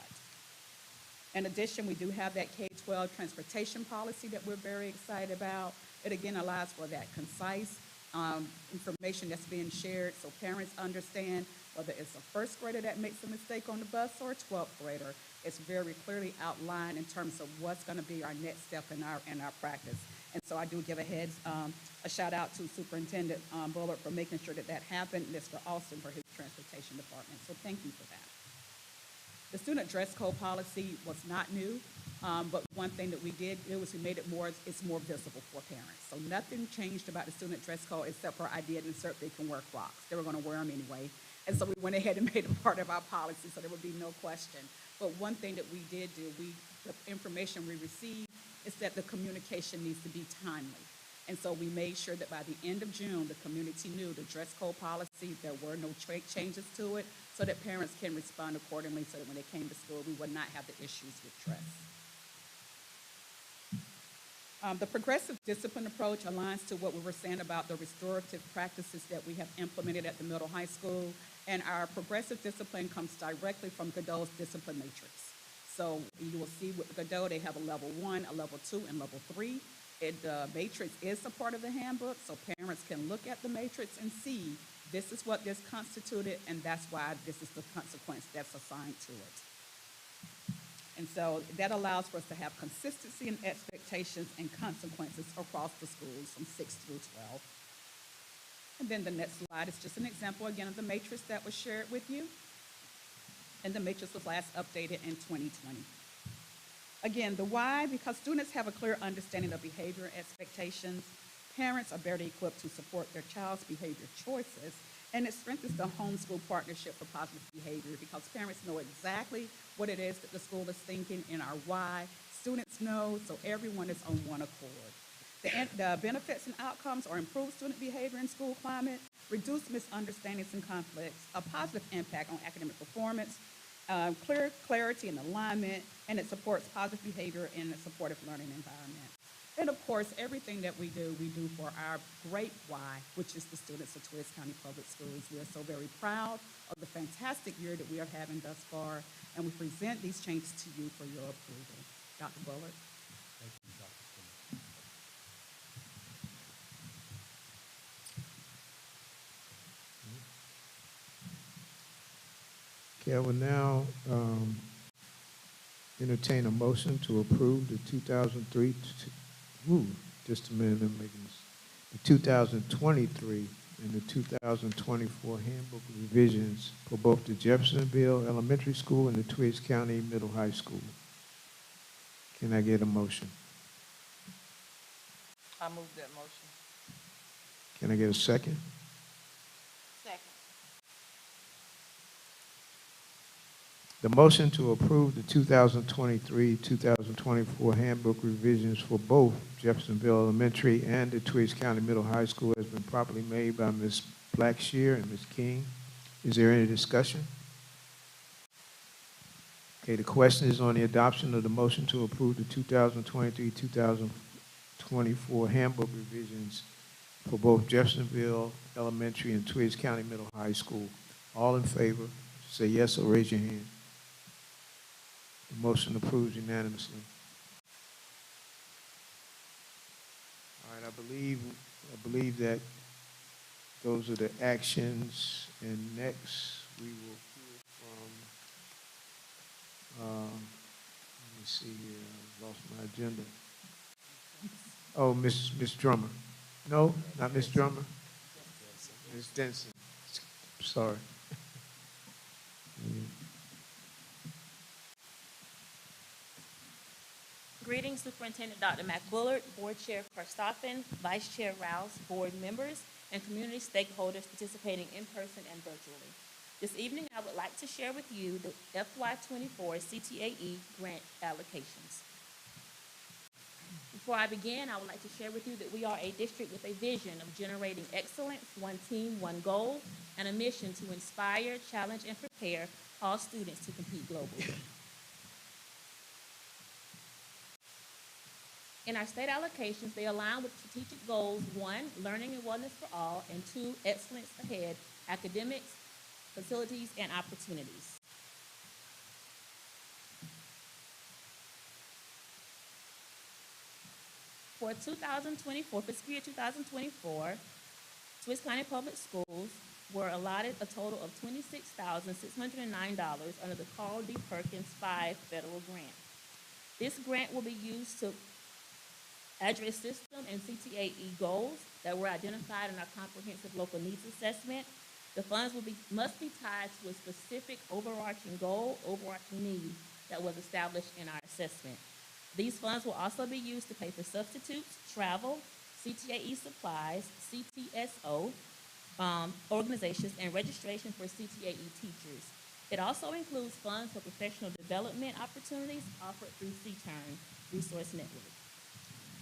Speaker 11: In addition, we do have that K-12 transportation policy that we're very excited about. It again allows for that concise information that's being shared so parents understand whether it's a first grader that makes a mistake on the bus or a 12th grader. It's very clearly outlined in terms of what's going to be our next step in our practice. And so I do give a shout out to Superintendent Bullard for making sure that happened, and Mr. Austin for his transportation department. So thank you for that. The student dress code policy was not new, but one thing that we did do was we made it more visible for parents. So nothing changed about the student dress code except for I did insert they can wear Crocs. They were going to wear them anyway. And so we went ahead and made it part of our policy so there would be no question. But one thing that we did do, the information we received is that the communication needs to be timely. And so we made sure that by the end of June, the community knew the dress code policy, there were no changes to it, so that parents can respond accordingly so that when they came to school, we would not have the issues with dress. The progressive discipline approach aligns to what we were saying about the restorative practices that we have implemented at the middle high school, and our progressive discipline comes directly from Godot's discipline matrix. So you will see with Godot, they have a level 1, a level 2, and level 3. The matrix is a part of the handbook, so parents can look at the matrix and see this is what this constituted, and that's why this is the consequence that's assigned to it. And so that allows for us to have consistency in expectations and consequences across the schools from 6 through 12. And then the next slide is just an example again of the matrix that was shared with you. And the matrix was last updated in 2020. Again, the why, because students have a clear understanding of behavior expectations, parents are better equipped to support their child's behavior choices, and it strengthens the homeschool partnership for positive behavior because parents know exactly what it is that the school is thinking in our why. Students know, so everyone is on one accord. The benefits and outcomes are improved student behavior in school climate, reduced misunderstandings and conflicts, a positive impact on academic performance, clarity and alignment, and it supports positive behavior in a supportive learning environment. And of course, everything that we do for our great why, which is the students of Twiggs County Public Schools. We are so very proud of the fantastic year that we are having thus far, and we present these changes to you for your approval. Dr. Bullard.
Speaker 10: Thank you, Dr. Simmons.
Speaker 1: Okay, I will now entertain a motion to approve the 2003, just a minute, I'm making this, the 2023 and the 2024 handbook revisions for both the Jeffersonville Elementary School and the Twiggs County Middle High School. Can I get a motion?
Speaker 5: I move that motion.
Speaker 1: Can I get a second?
Speaker 5: Second.
Speaker 1: The motion to approve the 2023-2024 handbook revisions for both Jeffersonville Elementary and the Twiggs County Middle High School has been properly made by Ms. Blackshear and Ms. King. Is there any discussion? Okay, the question is on the adoption of the motion to approve the 2023-2024 handbook revisions for both Jeffersonville Elementary and Twiggs County Middle High School. All in favor, say yes or raise your hand. The motion approves unanimously. All right, I believe that those are the actions, and next we will hear Let me see here, I lost my agenda. Oh, Miss Drummer. No, not Miss Drummer. Miss Denson. Sorry.
Speaker 12: Greetings, Superintendent Dr. McBullard, Board Chair Karstoffen, Vice Chair Rouse, board members, and community stakeholders participating in person and virtually. This evening, I would like to share with you the FY24 CTAE grant allocations. Before I begin, I would like to share with you that we are a district with a vision of generating excellence, one team, one goal, and a mission to inspire, challenge, and prepare all students to compete globally. In our state allocations, they align with strategic goals: 1, learning and wellness for all, and 2, excellence ahead, academics, facilities, and opportunities. For 2024, fiscal year 2024, Swiss County Public Schools were allotted a total of $26,609 under the Carl D. Perkins 5 federal grant. This grant will be used to address system and CTAE goals that were identified in our comprehensive local needs assessment. The funds must be tied to a specific overarching goal, overarching need that was established in our assessment. These funds will also be used to pay for substitutes, travel, CTAE supplies, CTSO organizations, and registration for CTAE teachers. It also includes funds for professional development opportunities offered through CTERN Resource Network.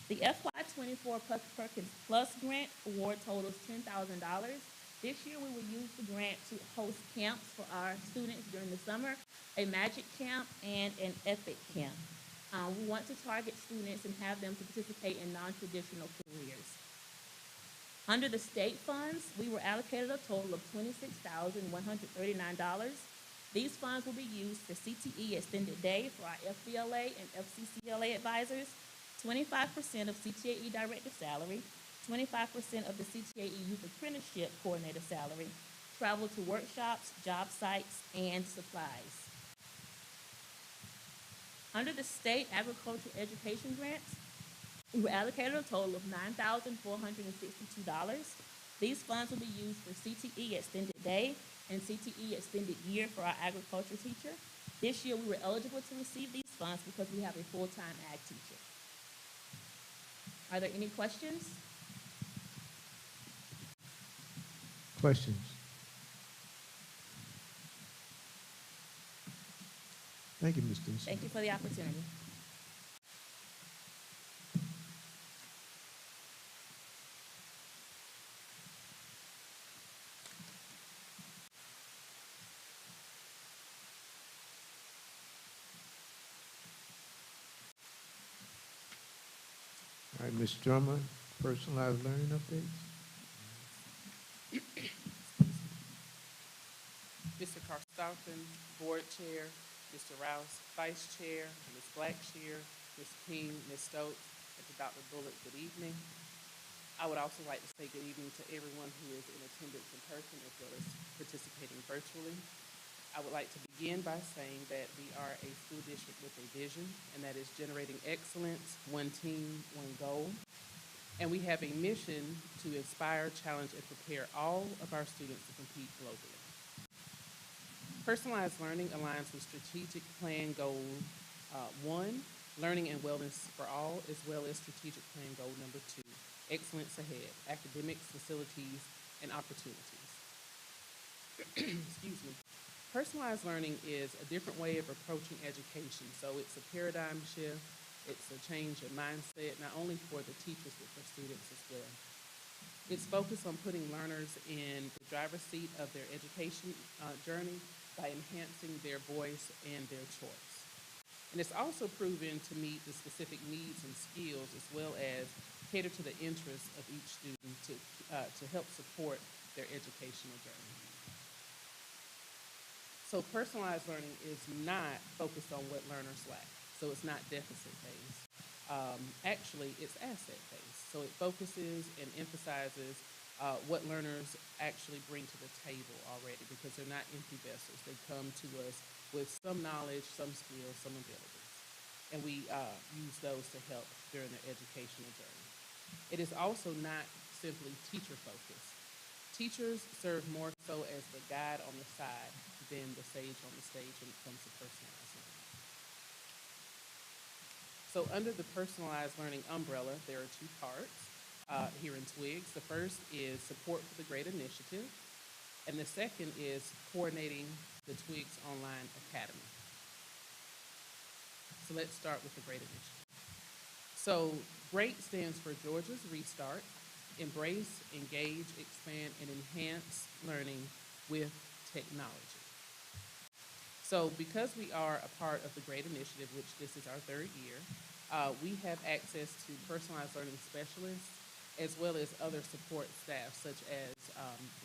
Speaker 12: The FY24 Perkins Plus grant award totals $10,000. This year, we will use the grant to host camps for our students during the summer, a magic camp and an epic camp. We want to target students and have them to participate in non-traditional careers. Under the state funds, we were allocated a total of $26,139. These funds will be used for CTE extended day for our FBLA and FCCLA advisors, 25% of CTAE director salary, 25% of the CTAE youth apprenticeship coordinator salary, travel to workshops, job sites, and supplies. Under the state agricultural education grants, we were allocated a total of $9,462. These funds will be used for CTE extended day and CTE extended year for our agriculture teacher. This year, we were eligible to receive these funds because we have a full-time ag teacher. Are there any questions?
Speaker 1: Questions? Thank you, Ms. Denson.
Speaker 12: Thank you for the opportunity.
Speaker 1: All right, Ms. Drummer, personalized learning updates.
Speaker 5: Mr. Karstoffen, Board Chair, Mr. Rouse, Vice Chair, Ms. Blackshear, Ms. King, Ms. Stokes, and to Dr. Bullock, good evening. I would also like to say good evening to everyone who is in attendance in person as well as participating virtually. I would like to begin by saying that we are a school district with a vision, and that is generating excellence, one team, one goal. And we have a mission to inspire, challenge, and prepare all of our students to compete globally. Personalized learning aligns with strategic plan goal 1, learning and wellness for all, as well as strategic plan goal number 2, excellence ahead, academics, facilities, and opportunities. Excuse me. Personalized learning is a different way of approaching education. So it's a paradigm shift, it's a change of mindset, not only for the teachers, but for students as well. It's focused on putting learners in the driver's seat of their education journey by enhancing their voice and their choice. And it's also proven to meet the specific needs and skills as well as cater to the interests of each student to help support their educational journey. So personalized learning is not focused on what learners lack. So it's not deficit-based. Actually, it's asset-based. So it focuses and emphasizes what learners actually bring to the table already, because they're not empty vessels. They come to us
Speaker 13: with some knowledge, some skills, some abilities. And we use those to help during their educational journey. It is also not simply teacher focused. Teachers serve more so as the guide on the side than the sage on the stage when it comes to personalized learning. So under the personalized learning umbrella, there are two parts here in Twigs. The first is support for the Great Initiative, and the second is coordinating the Twigs Online Academy. So let's start with the Great Initiative. So GREAT stands for Georgia's Restart, embrace, engage, expand, and enhance learning with technology. So because we are a part of the GREAT Initiative, which this is our third year, we have access to personalized learning specialists as well as other support staff, such as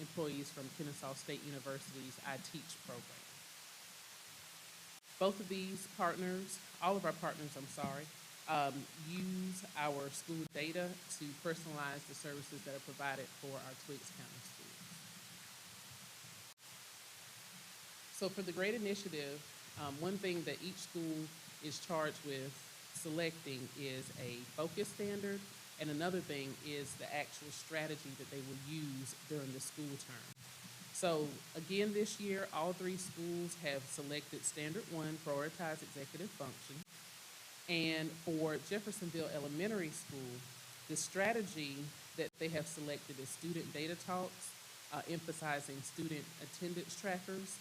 Speaker 13: employees from Kennesaw State University's I Teach program. Both of these partners, all of our partners, use our school data to personalize the services that are provided for our Twiggs County students. So for the GREAT Initiative, one thing that each school is charged with selecting is a focus standard, and another thing is the actual strategy that they will use during the school term. So again, this year, all three schools have selected Standard 1, Prioritize Executive Function. And for Jeffersonville Elementary School, the strategy that they have selected is Student Data Talks, emphasizing student attendance trackers.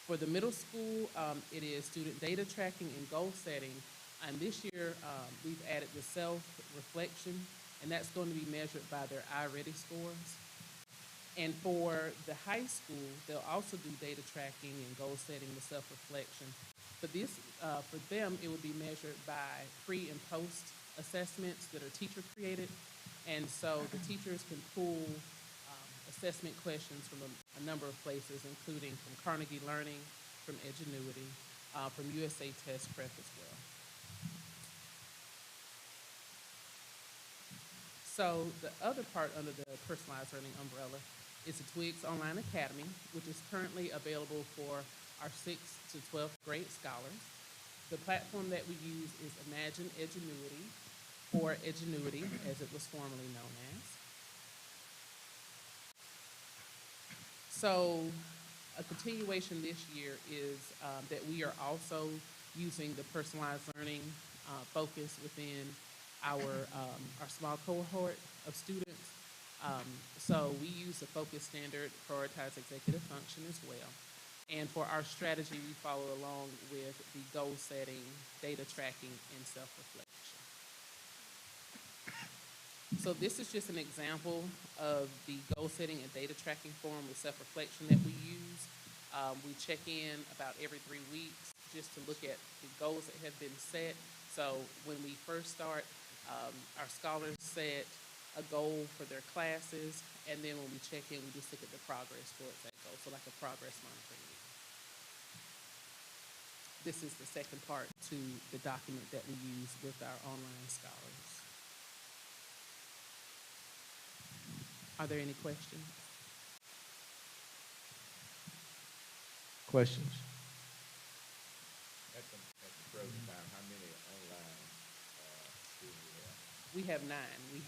Speaker 13: For the middle school, it is student data tracking and goal setting. And this year, we've added the self-reflection, and that's going to be measured by their iReady scores. And for the high school, they'll also do data tracking and goal setting with self-reflection. But this, for them, it would be measured by pre and post assessments that are teacher created. And so the teachers can pull assessment questions from a number of places, including from Carnegie Learning, from Edgenuity, from USA Test Prep as well. So the other part under the personalized learning umbrella is the Twigs Online Academy, which is currently available for our 6th to 12th grade scholars. The platform that we use is Imagine Edgenuity, or Edgenuity as it was formerly known as. So a continuation this year is that we are also using the personalized learning focus within our small cohort of students. So we use the focus standard, prioritize executive function as well. And for our strategy, we follow along with the goal setting, data tracking, and self-reflection. So this is just an example of the goal setting and data tracking form with self-reflection that we use. We check in about every 3 weeks just to look at the goals that have been set. So when we first start, our scholars set a goal for their classes, and then when we check in, we just look at the progress towards that goal, so like a progress monitoring meeting. This is the second part to the document that we use with our online scholars. Are there any questions?
Speaker 1: Questions?
Speaker 14: At the present time, how many online students do you have?
Speaker 13: We have 9. We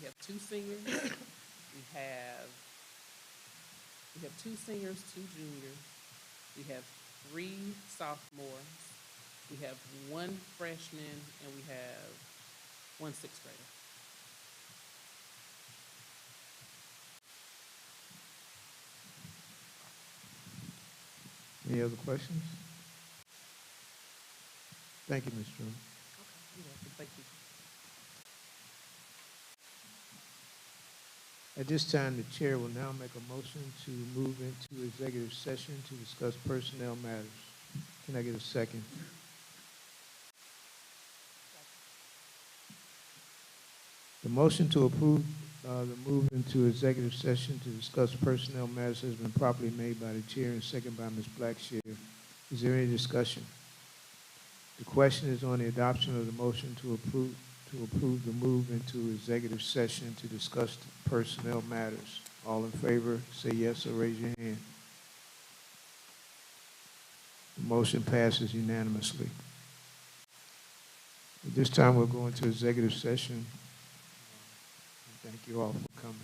Speaker 13: have 2 seniors. We have 2 seniors, 2 juniors. We have 3 sophomores. We have 1 freshman, and we have 1 6th grader.
Speaker 1: Any other questions? Thank you, Ms. Trump.
Speaker 13: Okay, you're welcome. Thank you.
Speaker 1: At this time, the chair will now make a motion to move into executive session to discuss personnel matters. Can I get a second? The motion to approve the move into executive session to discuss personnel matters has been properly made by the chair and seconded by Ms. Blackshear. Is there any discussion? The question is on the adoption of the motion to approve the move into executive session to discuss personnel matters. All in favor, say yes or raise your hand. The motion passes unanimously. At this time, we'll go into executive session. Thank you all for coming.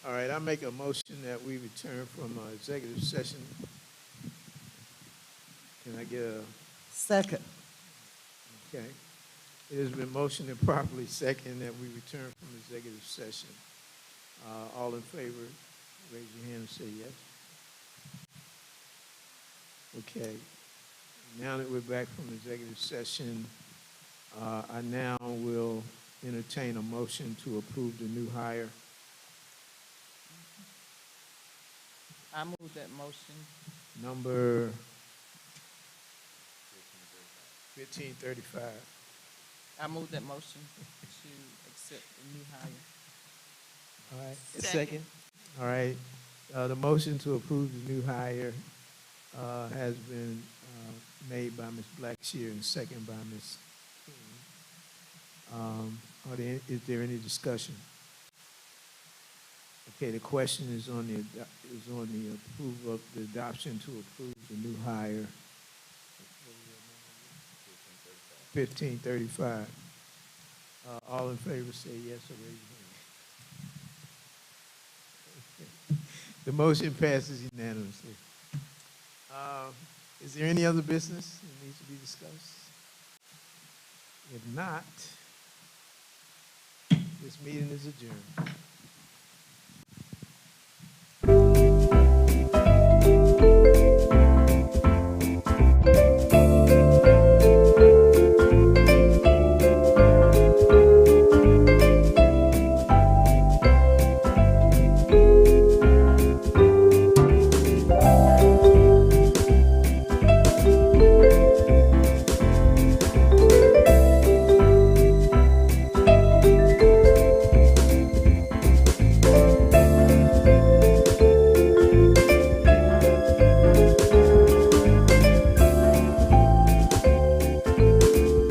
Speaker 1: All right, I make a motion that we return from executive session. Can I get a,
Speaker 15: Second.
Speaker 1: okay? It has been motioned and properly second that we return from executive session. All in favor, raise your hand and say yes. Okay. Now that we're back from executive session, I now will entertain a motion to approve the new hire.
Speaker 5: I move that motion.
Speaker 1: Number 1535.
Speaker 5: I move that motion to accept the new hire.
Speaker 1: All right. A second. All right. The motion to approve the new hire has been made by Ms. Blackshear and second by Ms. King. Is there any discussion? Okay, the question is on the approval of the adoption to approve the new hire. 1535. All in favor say yes or raise your hand. The motion passes unanimously. Is there any other business that needs to be discussed? If not, this meeting is adjourned.